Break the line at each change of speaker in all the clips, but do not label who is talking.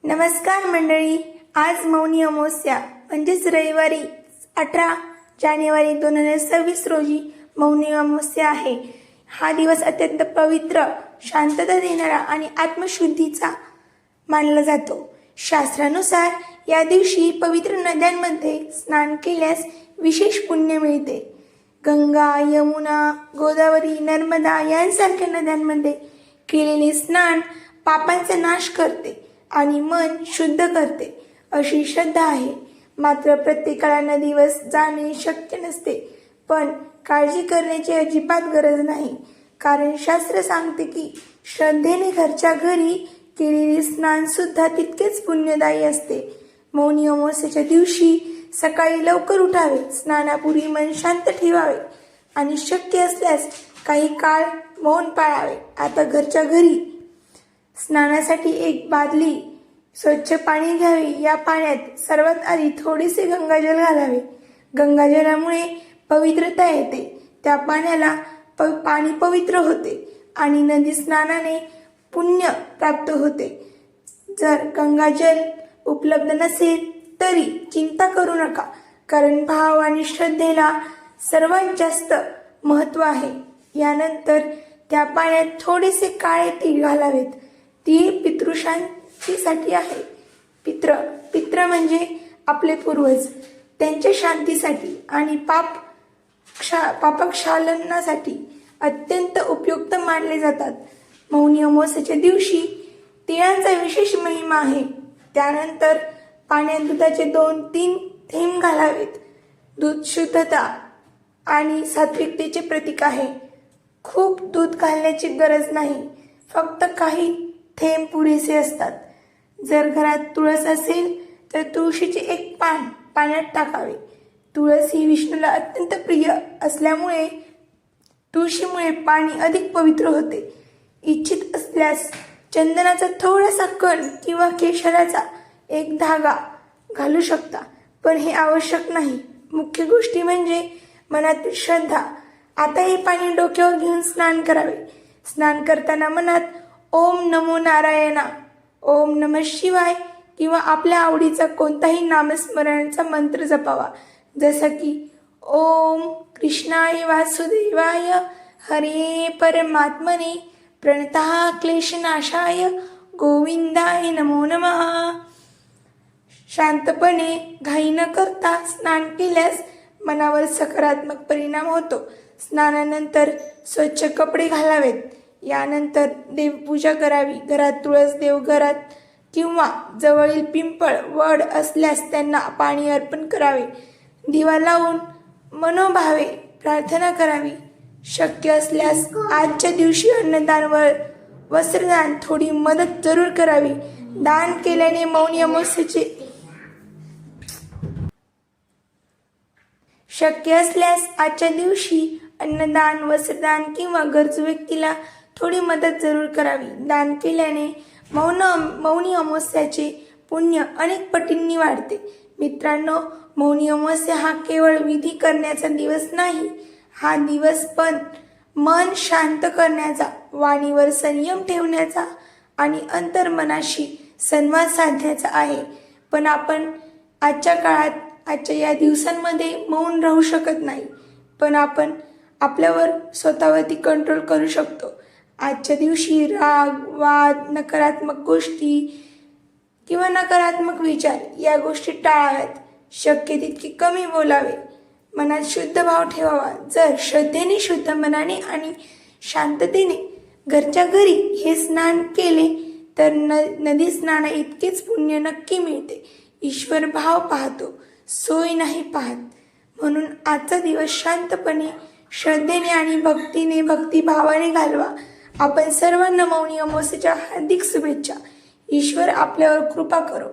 नमस्कार मंडळी, आज मौनी अमावस्या म्हणजेच रविवारी 18 जानेवारी 2026 रोजी मौनी अमावस्या आहे। हा दिवस अत्यंत पवित्र, शांतता देणारा आणि आत्मशुद्धीचा मानला जातो। शास्त्रानुसार या दिवशी पवित्र नद्यांमध्ये स्नान केल्यास विशेष पुण्य मिळते। गंगा, यमुना, गोदावरी, नर्मदा यांसारख्या नद्यांमध्ये केलेले स्नान पापांचा नाश करते आणि मन शुद्ध करते अशी श्रद्धा आहे। मात्र प्रत्येकाला नदीवर जाणे शक्य नसते, पण काळजी करण्याची अजिबात गरज नाही, कारण शास्त्र सांगते की श्रद्धेने घरच्या घरी केलेले स्नान सुद्धा तितकेच पुण्यदायी असते। मौनी अमावस्येच्या दिवशी सकाळी लवकर उठावे, स्नानापूर्वी मन शांत ठेवावे आणि शक्य असल्यास काही काळ मौन पाळावे। आता घरच्या घरी स्नानासाठी एक बादली स्वच्छ पाणी घ्यावे। या पाण्यात सर्वात आधी थोडेसे गंगाजल घालावे। गंगाजलामुळे पवित्रता येते, त्या पाण्याला पाणी पवित्र होते आणि नदी स्नानाने पुण्य प्राप्त होते। जर गंगाजल उपलब्ध नसेल तरी चिंता करू नका, कारण भाव आणि श्रद्धेला सर्वात जास्त महत्त्व आहे। यानंतर त्या पाण्यात थोडेसे काळे तीळ घालावेत। तीळ पितृशांतीसाठी आहे। पित्र म्हणजे आपले पूर्वज, त्यांच्या शांतीसाठी आणि पापक्षालनासाठी अत्यंत उपयुक्त मानले जातात। मौनी अमावस्येच्या दिवशी तिळांचा विशेष महिमा आहे। त्यानंतर पाण्यात दुधाचे 2-3 थेंब घालावेत। दूध शुद्धता आणि सात्विकतेचे प्रतीक आहे। खूप दूध घालण्याची गरज नाही, फक्त काही थेंब पुरेसे असतात। जर घरात तुळस असेल तर तुळशीचे एक पान पाण्यात टाकावे। तुळस ही विष्णूला अत्यंत प्रिय असल्यामुळे तुळशीमुळे पाणी अधिक पवित्र होते। इच्छित असल्यास चंदनाचा थोडासा कण किंवा केशराचा एक धागा घालू शकता, पण हे आवश्यक नाही। मुख्य गोष्टी म्हणजे मनातील श्रद्धा। आता हे पाणी डोक्यावर घेऊन स्नान करावे। स्नान करताना मनात ओम नमो नारायणा, ओम नमः शिवाय किंवा आपल्या आवडीचा कोणताही नामस्मरणाचा मंत्र जपावा, जसं की ओम कृष्णाय वासुदेवाय हरे परमात्मने प्रणतः क्लेशनाशाय गोविंदाय नमो नमः। शांतपणे घाई न करता स्नान केल्यास मनावर सकारात्मक परिणाम होतो। स्नानानंतर स्वच्छ कपडे घालावेत। यानंतर देवपूजा करावी। घरात तुळस देवघरात किंवा जवळील पिंपळ वड असल्यास त्यांना पाणी अर्पण करावे। दिवा लावून मनोभावे प्रार्थना करावी। शक्य असल्यास आजच्या दिवशी अन्नदान व वस्त्रदान थोडी मदत जरूर करावी। दान केल्याने मौनी अमावस्येचे शक्य असल्यास आजच्या दिवशी अन्नदान, वस्त्रदान किंवा गरजू व्यक्तीला थोडी मदत जरूर करावी। दान केल्याने मौनी अमावस्याचे पुण्य अनेक पटींनी वाढते। मित्रांनो, मौनी अमावस्या हा केवळ विधी करण्याचा दिवस नाही, हा दिवस पण मन शांत करण्याचा, वाणीवर संयम ठेवण्याचा आणि अंतर्मनाशी संवाद साधण्याचा आहे। पण आपण आजच्या काळात, आजच्या या दिवसांमध्ये मौन राहू शकत नाही, पण आपण आपल्यावर स्वतःवरती कंट्रोल करू शकतो। आजच्या दिवशी राग, वाद, नकारात्मक गोष्टी किंवा नकारात्मक विचार या गोष्टी टाळाव्यात। शक्य तितके कमी बोलावे। मनात शुद्ध भाव ठेवावा। जर श्रद्धेने, शुद्ध मनाने आणि शांततेने घरच्या घरी हे स्नान केले तर नदी स्नाना इतकेच पुण्य नक्की मिळते। ईश्वर भाव पाहतो, सोय नाही पाहत। म्हणून आजचा दिवस शांतपणे, श्रद्धेने आणि भक्तिभावाने घालवा। आपण सर्वांना मौनी अमावस्येच्या हार्दिक शुभेच्छा। ईश्वर आपल्यावर कृपा करो।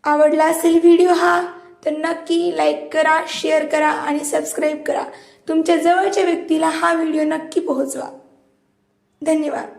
आवडला असेल व्हिडिओ हा तर नक्की लाईक करा, शेअर करा आणि सबस्क्राईब करा। तुमच्या जवळच्या व्यक्तीला हा व्हिडिओ नक्की पोहोचवा। धन्यवाद।